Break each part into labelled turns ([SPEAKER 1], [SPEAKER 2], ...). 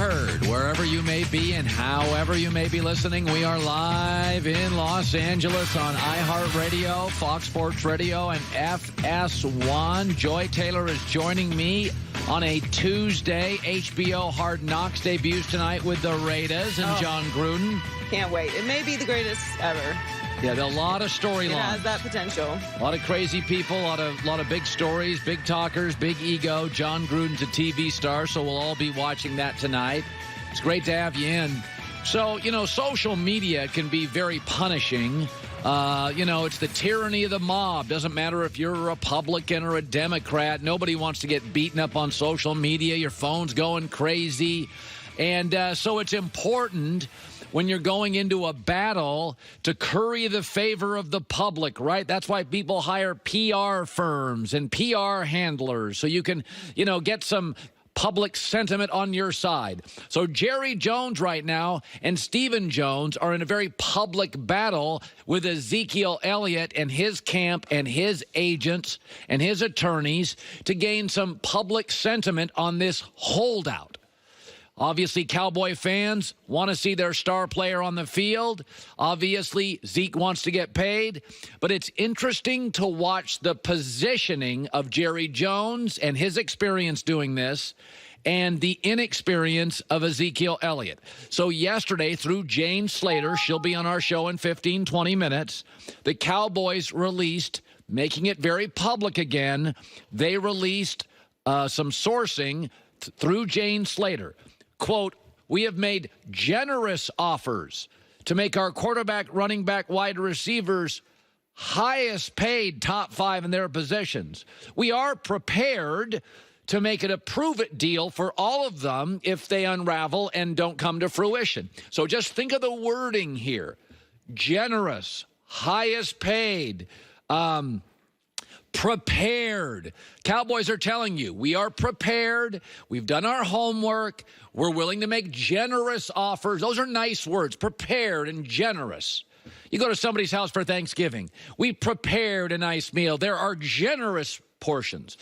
[SPEAKER 1] heard. Wherever you may be and however you may be listening, we are live in Los Angeles on iHeartRadio, Fox Sports Radio, and FS1. Joy Taylor is joining me on a Tuesday. HBO Hard Knocks debuts tonight with the Raiders and John Gruden.
[SPEAKER 2] Can't wait. It may be the greatest ever.
[SPEAKER 1] Yeah, there are a lot of storylines.
[SPEAKER 2] It has that potential.
[SPEAKER 1] A lot of crazy people, a lot of big stories, big talkers, big ego. John Gruden's a TV star, so we'll all be watching that tonight. It's great to have you in. So, social media can be very punishing. It's the tyranny of the mob. Doesn't matter if you're a Republican or a Democrat. Nobody wants to get beaten up on social media. Your phone's going crazy. And so it's important when you're going into a battle to curry the favor of the public, right? That's why people hire PR firms and PR handlers, so you can, get some public sentiment on your side. So Jerry Jones right now and Stephen Jones are in a very public battle with Ezekiel Elliott and his camp and his agents and his attorneys to gain some public sentiment on this holdout. Obviously, Cowboy fans want to see their star player on the field. Obviously, Zeke wants to get paid. But it's interesting to watch the positioning of Jerry Jones and his experience doing this and the inexperience of Ezekiel Elliott. So yesterday, through Jane Slater, she'll be on our show in 15, 20 minutes, the Cowboys released, making it very public again, they released some sourcing through Jane Slater. Quote, "We have made generous offers to make our quarterback, running back, wide receivers highest paid top 5 in their positions. We are prepared to make it a prove-it deal for all of them if they unravel and don't come to fruition." So just think of the wording here. Generous, highest paid, prepared. Cowboys are telling you, we are prepared. We've done our homework. We're willing to make generous offers. Those are nice words, prepared and generous. You go to somebody's house for Thanksgiving. We prepared a nice meal. There are generous portions.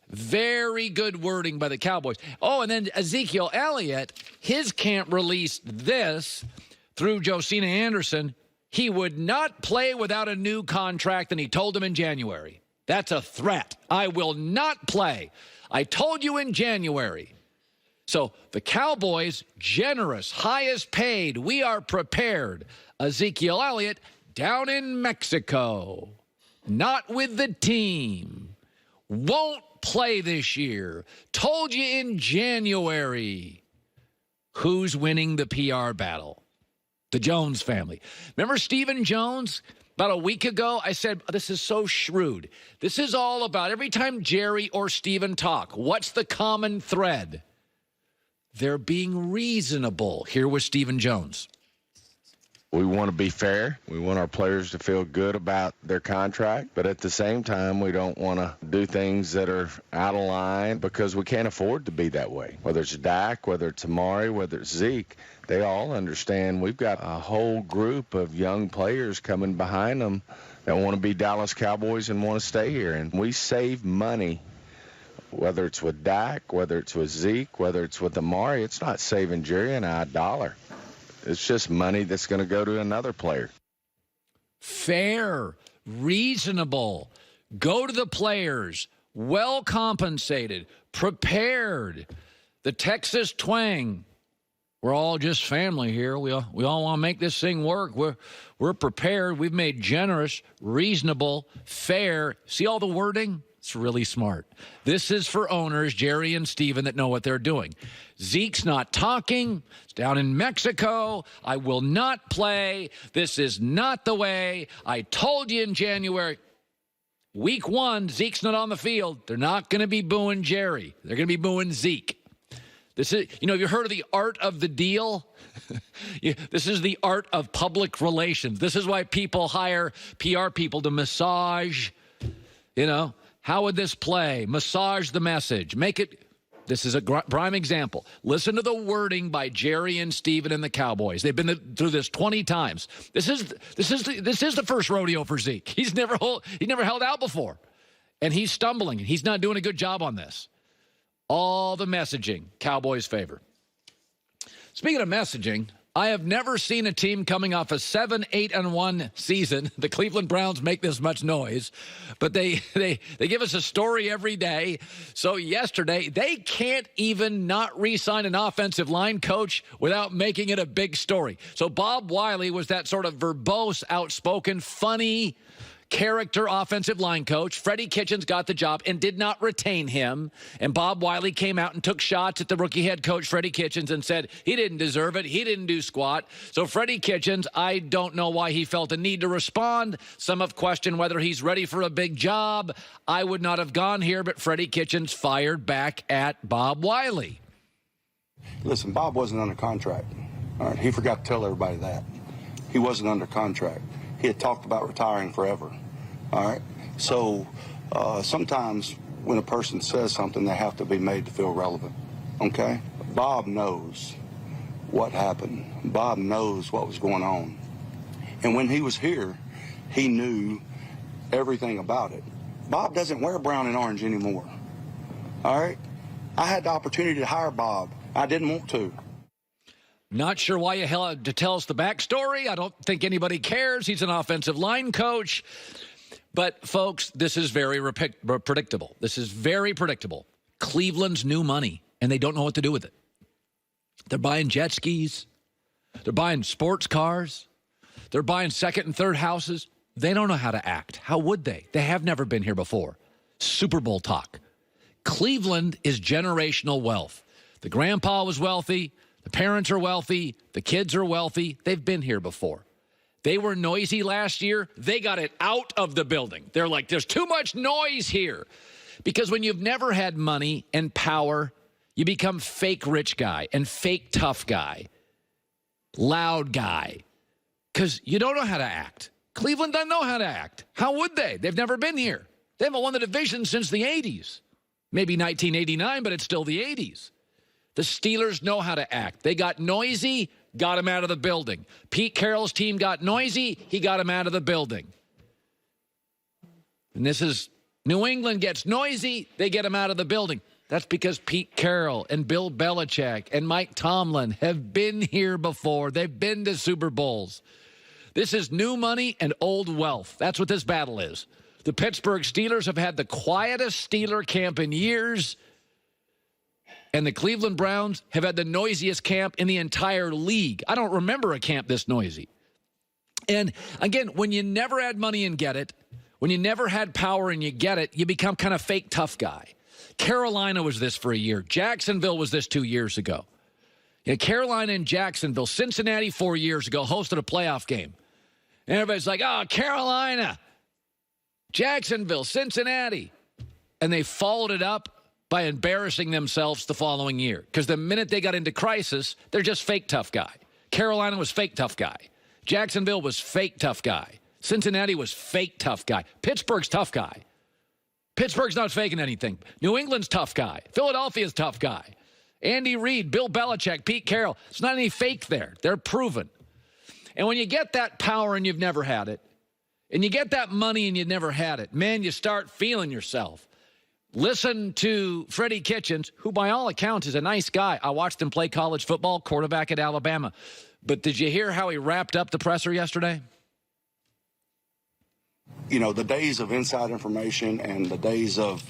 [SPEAKER 1] Very good wording by the Cowboys. Oh, and then Ezekiel Elliott, his camp released this through Josina Anderson. He would not play without a new contract, and he told them in January. That's a threat. I will not play. I told you in January. So the Cowboys, generous, highest paid. We are prepared. Ezekiel Elliott down in Mexico. Not with the team. Won't play this year. Told you in January. Who's winning the PR battle? The Jones family. Remember Stephen Jones? About a week ago, I said, this is so shrewd. This is all about every time Jerry or Stephen talk, what's the common thread? They're being reasonable. Here was Stephen Jones.
[SPEAKER 3] We want to be fair. We want our players to feel good about their contract. But at the same time, we don't want to do things that are out of line because we can't afford to be that way. Whether it's Dak, whether it's Amari, whether it's Zeke, they all understand we've got a whole group of young players coming behind them that want to be Dallas Cowboys and want to stay here. And we save money, whether it's with Dak, whether it's with Zeke, whether it's with Amari. It's not saving Jerry and I a dollar. It's just money that's going to go to another player.
[SPEAKER 1] Fair, reasonable, go to the players, well compensated, prepared. The Texas twang. We're all just family here. We all want to make this thing work. We're prepared. We've made generous, reasonable, fair. See all the wording? It's really smart. This is for owners, Jerry and Steven, that know what they're doing. Zeke's not talking. It's down in Mexico. I will not play. This is not the way. I told you in January. Week 1, Zeke's not on the field. They're not going to be booing Jerry. They're going to be booing Zeke. This is, have you heard of the art of the deal? This is the art of public relations. This is why people hire PR people to massage, how would this play? Massage the message. Make it. This is a prime example. Listen to the wording by Jerry and Steven and the Cowboys. They've been through this 20 times. This is the first rodeo for Zeke. He never held out before, and he's stumbling. He's not doing a good job on this. All the messaging, Cowboys' favor. Speaking of messaging, I have never seen a team coming off a 7-8-1 season. The Cleveland Browns make this much noise, but they give us a story every day. So yesterday, they can't even not re-sign an offensive line coach without making it a big story. So Bob Wiley was that sort of verbose, outspoken, funny character offensive line coach. Freddie Kitchens got the job and did not retain him. And Bob Wiley came out and took shots at the rookie head coach, Freddie Kitchens, and said he didn't deserve it. He didn't do squat. So Freddie Kitchens, I don't know why he felt a need to respond. Some have questioned whether he's ready for a big job. I would not have gone here, but Freddie Kitchens fired back at Bob Wiley.
[SPEAKER 4] Listen, Bob wasn't under contract. All right, he forgot to tell everybody that. He wasn't under contract. He had talked about retiring forever. All right. So sometimes when a person says something, they have to be made to feel relevant. Okay. Bob knows what happened. Bob knows what was going on. And when he was here, he knew everything about it. Bob doesn't wear brown and orange anymore. All right. I had the opportunity to hire Bob. I didn't want to.
[SPEAKER 1] Not sure why you had to tell us the backstory. I don't think anybody cares. He's an offensive line coach. But, folks, this is very predictable. This is very predictable. Cleveland's new money, and they don't know what to do with it. They're buying jet skis. They're buying sports cars. They're buying second and third houses. They don't know how to act. How would they? They have never been here before. Super Bowl talk. Cleveland is generational wealth. The grandpa was wealthy. The parents are wealthy. The kids are wealthy. They've been here before. They were noisy last year. They got it out of the building. They're like, there's too much noise here. Because when you've never had money and power, you become fake rich guy and fake tough guy, loud guy, because you don't know how to act. Cleveland doesn't know how to act. How would they? They've never been here. They haven't won the division since the 80s. Maybe 1989, but it's still the 80s. The Steelers know how to act. They got noisy, got him out of the building. Pete Carroll's team got noisy, he got him out of the building. And this is New England gets noisy, they get him out of the building. That's because Pete Carroll and Bill Belichick and Mike Tomlin have been here before. They've been to Super Bowls. This is new money and old wealth. That's what this battle is. The Pittsburgh Steelers have had the quietest Steeler camp in years. And the Cleveland Browns have had the noisiest camp in the entire league. I don't remember a camp this noisy. And again, when you never had money and get it, when you never had power and you get it, you become kind of fake tough guy. Carolina was this for a year. Jacksonville was this 2 years ago. Carolina and Jacksonville, Cincinnati 4 years ago hosted a playoff game. And everybody's like, oh, Carolina, Jacksonville, Cincinnati. And they followed it up by embarrassing themselves the following year. Because the minute they got into crisis, they're just fake tough guy. Carolina was fake tough guy. Jacksonville was fake tough guy. Cincinnati was fake tough guy. Pittsburgh's tough guy. Pittsburgh's not faking anything. New England's tough guy. Philadelphia's tough guy. Andy Reid, Bill Belichick, Pete Carroll. It's not any fake there. They're proven. And when you get that power and you've never had it, and you get that money and you've never had it, man, you start feeling yourself. Listen to Freddie Kitchens, who by all accounts is a nice guy. I watched him play college football, quarterback at Alabama. But did you hear how he wrapped up the presser yesterday?
[SPEAKER 4] You know, the days of inside information and the days of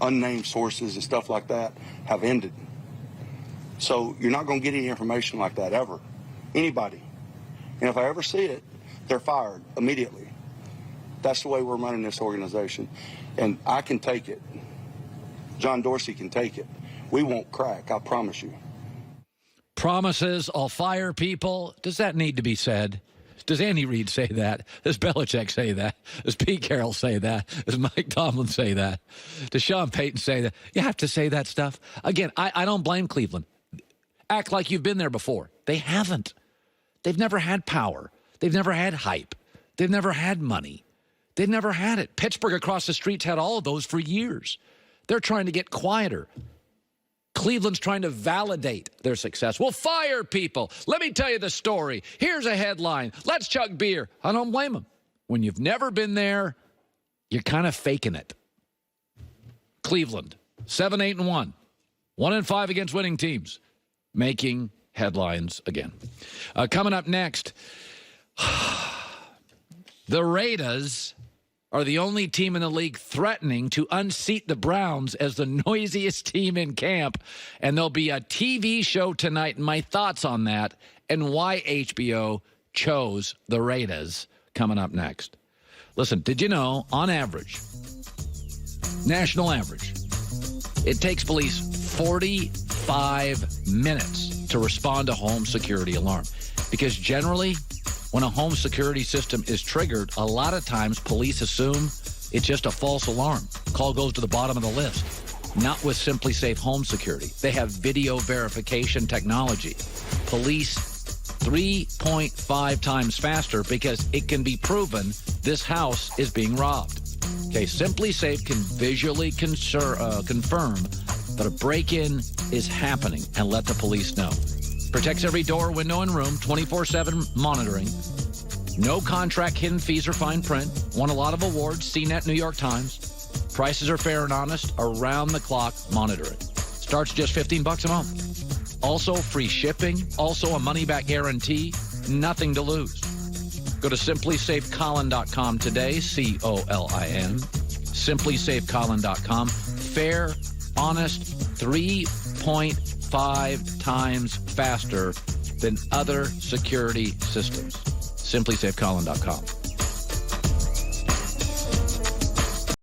[SPEAKER 4] unnamed sources and stuff like that have ended. So you're not going to get any information like that ever. Anybody. And if I ever see it, they're fired immediately. That's the way we're running this organization. And I can take it. John Dorsey can take it. We won't crack, I promise you.
[SPEAKER 1] Promises, I'll fire people. Does that need to be said? Does Andy Reid say that? Does Belichick say that? Does Pete Carroll say that? Does Mike Tomlin say that? Does Sean Payton say that? You have to say that stuff. Again, I don't blame Cleveland. Act like you've been there before. They haven't. They've never had power. They've never had hype. They've never had money. They've never had it. Pittsburgh across the street's had all of those for years. They're trying to get quieter. Cleveland's trying to validate their success. We'll fire people. Let me tell you the story. Here's a headline. Let's chug beer. I don't blame them. When you've never been there, you're kind of faking it. Cleveland, 7-8-1. 1-5 against winning teams. making headlines again. Coming up next, the Raiders are the only team in the league threatening to unseat the Browns as the noisiest team in camp. And there'll be a TV show tonight, and my thoughts on that and why HBO chose the Raiders coming up next. Listen, did you know, on average, national average, it takes police 45 minutes to respond to home security alarm? Because generally, when a home security system is triggered, a lot of times police assume it's just a false alarm. Call goes to the bottom of the list. Not with Simply Safe Home Security. They have video verification technology. Police 3.5 times faster because it can be proven this house is being robbed. Okay, Simply Safe can visually confirm that a break-in is happening and let the police know. Protects every door, window, and room, 24/7 monitoring. No contract, hidden fees, or fine print. Won a lot of awards, CNET, New York Times. Prices are fair and honest, around-the-clock monitoring. Starts just $15 a month. Also free shipping, also a money-back guarantee, nothing to lose. Go to simplysafecolin.com today, COLIN. Simplysafecolin.com. Fair, honest, 3.5 times faster than other security systems. SimplySafeColin.com.